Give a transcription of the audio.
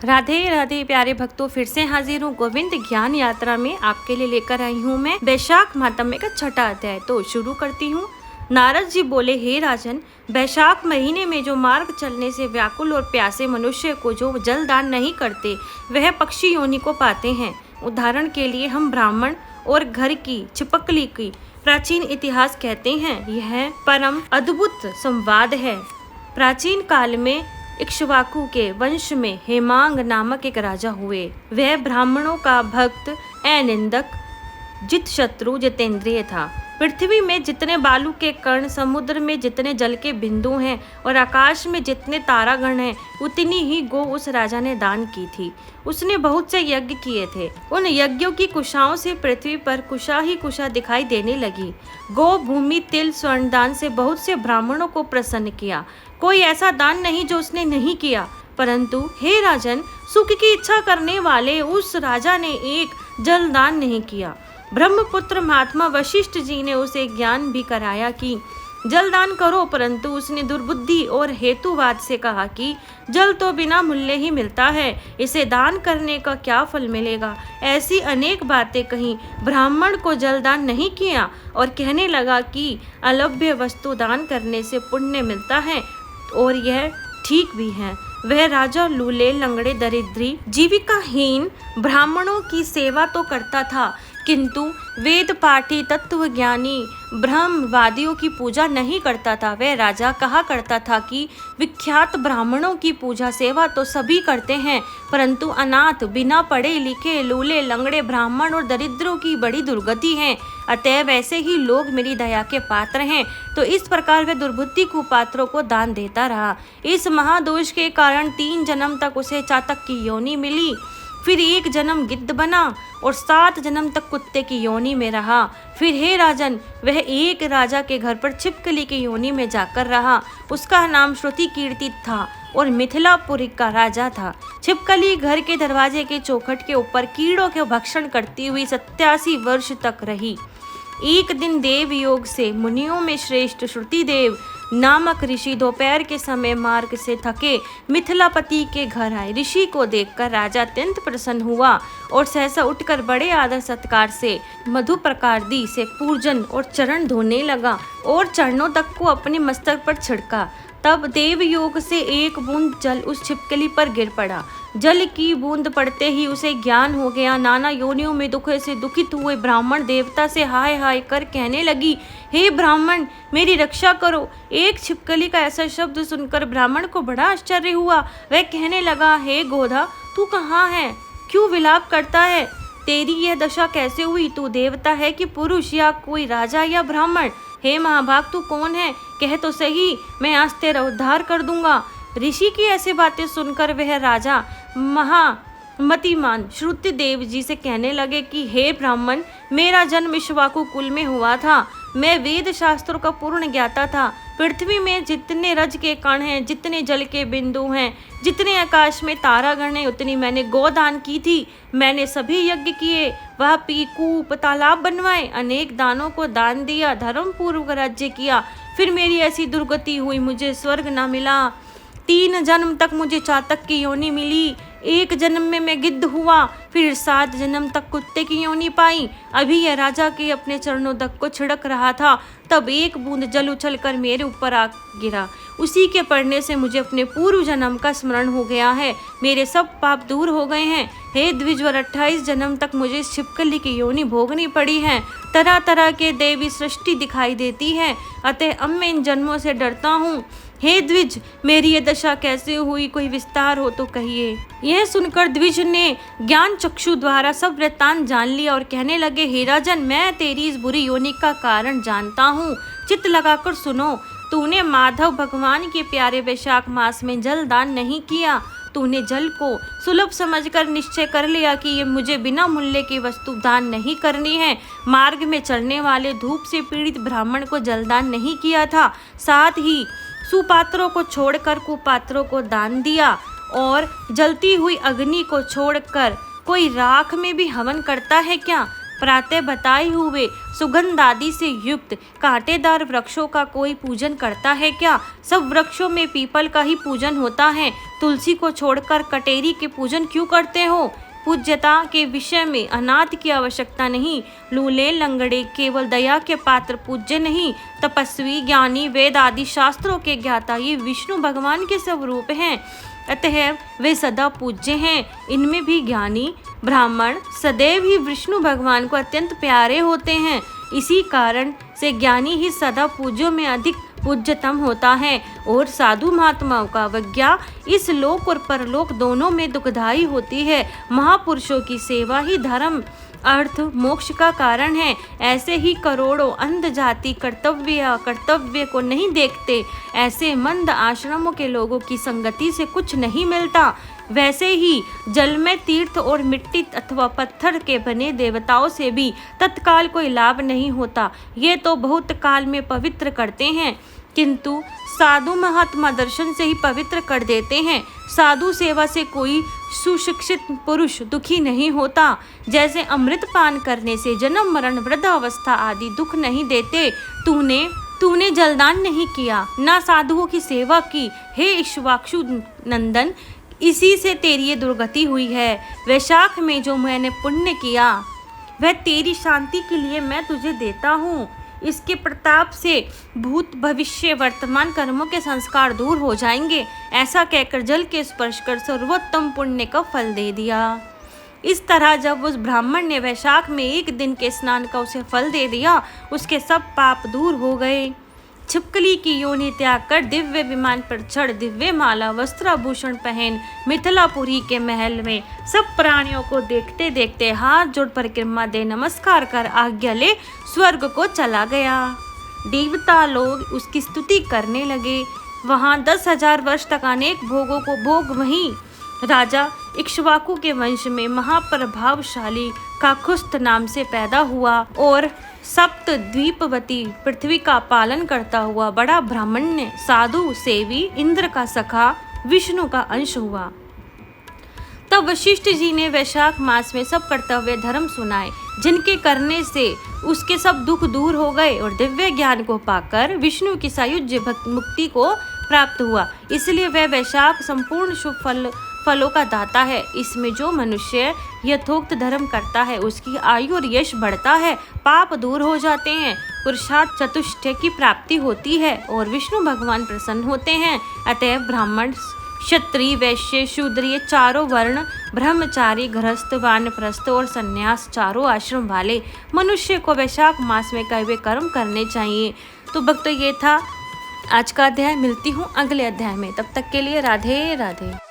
राधे राधे प्यारे भक्तों, फिर से हाजिर हूँ गोविंद ज्ञान यात्रा में। आपके लिए लेकर आई हूँ मैं वैशाख मातम्य का छठा अध्याय। तो शुरू करती हूँ। नारद जी बोले, हे राजन, वैशाख महीने में जो मार्ग चलने से व्याकुल और प्यासे मनुष्य को जो जल दान नहीं करते, वह पक्षी योनि को पाते हैं। उदाहरण के लिए हम ब्राह्मण और घर की छिपकली की प्राचीन इतिहास कहते हैं। यह परम अद्भुत संवाद है। प्राचीन काल में इक्ष्वाकु के वंश में हेमांग नामक एक राजा हुए। वह ब्राह्मणों का भक्त, अनिंदक, जित शत्रु, जितेंद्रिय था। पृथ्वी में जितने बालू के कण, समुद्र में जितने जल के बिंदु हैं और आकाश में जितने तारागण हैं, उतनी ही गो उस राजा ने दान की थी। उसने बहुत से यज्ञ किए थे। उन यज्ञों की कुशाओं से पृथ्वी पर कुशा ही कुशा दिखाई देने लगी। गो, भूमि, तिल, स्वर्ण दान से बहुत से ब्राह्मणों को प्रसन्न किया। कोई ऐसा दान नहीं जो उसने नहीं किया। परंतु हे राजन, सुख की इच्छा करने वाले उस राजा ने एक जल दान नहीं किया। ब्रह्मपुत्र महात्मा वशिष्ठ जी ने उसे ज्ञान भी कराया कि जल दान करो, परंतु उसने दुर्बुद्धि और हेतुवाद से कहा कि जल तो बिना मूल्य ही मिलता है, इसे दान करने का क्या फल मिलेगा। ऐसी अनेक बातें कहीं। ब्राह्मण को जल दान नहीं किया और कहने लगा कि अलभ्य वस्तु दान करने से पुण्य मिलता है और यह ठीक भी है। वह राजा लूले, लंगड़े, दरिद्री, जीविकाहीन ब्राह्मणों की सेवा तो करता था, किंतु वेद पाठी, तत्वज्ञानी ब्रह्मवादियों की पूजा नहीं करता था। वह राजा कहा करता था कि विख्यात ब्राह्मणों की पूजा सेवा तो सभी करते हैं, परंतु अनाथ, बिना पढ़े लिखे, लूले, लंगड़े ब्राह्मण और दरिद्रों की बड़ी दुर्गति है। अतः वैसे ही लोग मेरी दया के पात्र हैं। तो इस प्रकार वह दुर्बुद्धि कुपात्रों को दान देता रहा। इस महादोष के कारण 3 जन्म तक उसे चातक की योनि मिली। फिर 1 जन्म गिद्ध बना और 7 जन्म तक कुत्ते की योनि में रहा। फिर हे राजन, वह एक राजा के घर पर छिपकली की योनि में जाकर रहा। उसका नाम श्रुति कीर्ति था और मिथिलापुरी का राजा था। छिपकली घर के दरवाजे के चौखट के ऊपर कीड़ों के भक्षण करती हुई 87 वर्ष तक रही। एक दिन देव योग से मुनियों में श्रेष्ठ श्रुतिदेव नामक ऋषि दोपहर के समय मार्ग से थके मिथिलापति के घर आए। ऋषि को देखकर राजा अत्यंत प्रसन्न हुआ और सहसा उठकर बड़े आदर सत्कार से मधु प्रकारदी से पूजन और चरण धोने लगा और चरणों तक को अपने मस्तक पर छिड़का। तब देव योग से एक बूंद जल उस छिपकली पर गिर पड़ा। जल की बूंद पड़ते ही उसे ज्ञान हो गया। नाना योनियों में दुख से दुखित हुए ब्राह्मण देवता से हाय हाय कर कहने लगी, हे ब्राह्मण, मेरी रक्षा करो। एक छिपकली का ऐसा शब्द सुनकर ब्राह्मण को बड़ा आश्चर्य हुआ। वह कहने लगा, हे गोधा, तू कहाँ है? क्यों विलाप करता है? तेरी यह दशा कैसे हुई? तू देवता है कि पुरुष, या कोई राजा या ब्राह्मण? हे महाभाग, तू कौन है? कह तो सही, मैं आज तेरा उद्धार कर दूंगा। ऋषि की ऐसी बातें सुनकर वह राजा महामतिमान श्रुतिदेव जी से कहने लगे कि हे ब्राह्मण, मेरा जन्म इक्ष्वाकु कुल में हुआ था। मैं वेद शास्त्रों का पूर्ण ज्ञाता था। पृथ्वी में जितने रज के कण हैं, जितने जल के बिंदु हैं, जितने आकाश में तारागण हैं, उतनी मैंने गोदान की थी। मैंने सभी यज्ञ किए, वह पी, कूप, तालाब बनवाए, अनेक दानों को दान दिया, धर्म पूर्वक राज्य किया। फिर मेरी ऐसी दुर्गति हुई, मुझे स्वर्ग न मिला। 3 जन्म तक मुझे चातक की योनि मिली। 1 जन्म में मैं गिद्ध हुआ। फिर 7 जन्म तक कुत्ते की योनि पाई। अभी यह राजा के अपने चरणों तक को छिड़क रहा था, तब एक बूंद जल उछल कर मेरे ऊपर आ गिरा। उसी के पड़ने से मुझे अपने पूर्व जन्म का स्मरण हो गया है। मेरे सब पाप दूर हो गए हैं। हे द्विजवर, 28 जन्म तक मुझे इस छिपकली की योनि भोगनी पड़ी है। तरह तरह के देवी सृष्टि दिखाई देती है, अतः अब मैं इन जन्मों से डरता हूँ। हे द्विज, मेरी ये दशा कैसे हुई? कोई विस्तार हो तो कहिए। यह सुनकर द्विज ने ज्ञान चक्षु द्वारा सब वृत्तांत जान लिया और कहने लगे, हे राजन, मैं तेरी इस बुरी योनि का कारण जानता हूँ। चित्त लगाकर सुनो। तूने माधव भगवान के प्यारे वैशाख मास में जल दान नहीं किया। तूने जल को सुलभ समझकर निश्चय कर लिया कि ये मुझे बिना मूल्य की वस्तु दान नहीं करनी है। मार्ग में चलने वाले धूप से पीड़ित ब्राह्मण को जल दान नहीं किया था। साथ ही सुपात्रों को छोड़कर कुपात्रों को दान दिया और जलती हुई अग्नि को छोड़कर कोई राख में भी हवन करता है क्या? प्रातः बताए हुए सुगंध आदि से युक्त कांटेदार वृक्षों का कोई पूजन करता है क्या? सब वृक्षों में पीपल का ही पूजन होता है। तुलसी को छोड़कर कटेरी के पूजन क्यों करते हो? पूज्यता के विषय में अनाथ की आवश्यकता नहीं। लूले लंगड़े केवल दया के पात्र पूज्य नहीं, तपस्वी ज्ञानी वेद आदि शास्त्रों के ज्ञाता ये विष्णु भगवान के स्वरूप हैं, अतः वे सदा पूज्य हैं। इनमें भी ज्ञानी ब्राह्मण सदैव ही विष्णु भगवान को अत्यंत प्यारे होते हैं। इसी कारण से ज्ञानी ही सदा पूज्यों में अधिक पूज्यतम होता है और साधु महात्माओं का अवज्ञा इस लोक और परलोक दोनों में दुखदायी होती है। महापुरुषों की सेवा ही धर्म अर्थ मोक्ष का कारण है। ऐसे ही करोड़ों अंध जाति कर्तव्य को नहीं देखते। ऐसे मंद आश्रमों के लोगों की संगति से कुछ नहीं मिलता। वैसे ही जल में तीर्थ और मिट्टी अथवा पत्थर के बने देवताओं से भी तत्काल कोई लाभ नहीं होता। ये तो बहुत काल में पवित्र करते हैं, किंतु साधु महात्मा दर्शन से ही पवित्र कर देते हैं। साधु सेवा से कोई सुशिक्षित पुरुष दुखी नहीं होता। जैसे अमृत पान करने से जन्म मरण वृद्धावस्था आदि दुख नहीं देते। तूने जलदान नहीं किया, ना साधुओं की सेवा की। हे इक्ष्वाकु नंदन, इसी से तेरी ये दुर्गति हुई है। वैशाख में जो मैंने पुण्य किया वह तेरी शांति के लिए मैं तुझे देता हूँ। इसके प्रताप से भूत भविष्य वर्तमान कर्मों के संस्कार दूर हो जाएंगे। ऐसा कहकर जल के स्पर्श कर सर्वोत्तम पुण्य का फल दे दिया। इस तरह जब उस ब्राह्मण ने वैशाख में एक दिन के स्नान का उसे फल दे दिया, उसके सब पाप दूर हो गए। छिपकली की योनि त्याग कर दिव्य विमान पर चढ़ दिव्य माला वस्त्राभूषण पहन मिथिलापुरी के महल में सब प्राणियों को देखते देखते हाथ जोड़ परिक्रमा दे नमस्कार कर आज्ञा ले स्वर्ग को चला गया। देवता लोग उसकी स्तुति करने लगे। वहाँ 10,000 वर्ष तक अनेक भोगों को भोग वहीं राजा इक्ष्वाकु के वंश में महाप्रभावशाली काकुस्थ नाम से पैदा हुआ और सप्त द्वीपवती पृथ्वी का पालन करता हुआ बड़ा ब्राह्मण्य साधु सेवी इंद्र का सखा विष्णु का अंश हुआ। तब वशिष्ठ जी ने वैशाख मास में सब कर्तव्य धर्म सुनाए, जिनके करने से उसके सब दुख दूर हो गए और दिव्य ज्ञान को पाकर विष्णु की सायुज्य मुक्ति को प्राप्त हुआ। इसलिए वह वैशाख संपूर्ण शुभ फलों का दाता है। इसमें जो मनुष्य यथोक्त धर्म करता है उसकी आयु और यश बढ़ता है, पाप दूर हो जाते हैं, पुरुषार्थ चतुष्टय की प्राप्ति होती है और विष्णु भगवान प्रसन्न होते हैं। अतः ब्राह्मण क्षत्रिय वैश्य शूद्र ये चारों वर्ण ब्रह्मचारी गृहस्थ वानप्रस्थ और संन्यास चारों आश्रम वाले मनुष्य को वैशाख मास में कई कर्म करने चाहिए। तो भक्तों ये था आज का अध्याय। मिलती हूँ अगले अध्याय में, तब तक के लिए राधे राधे।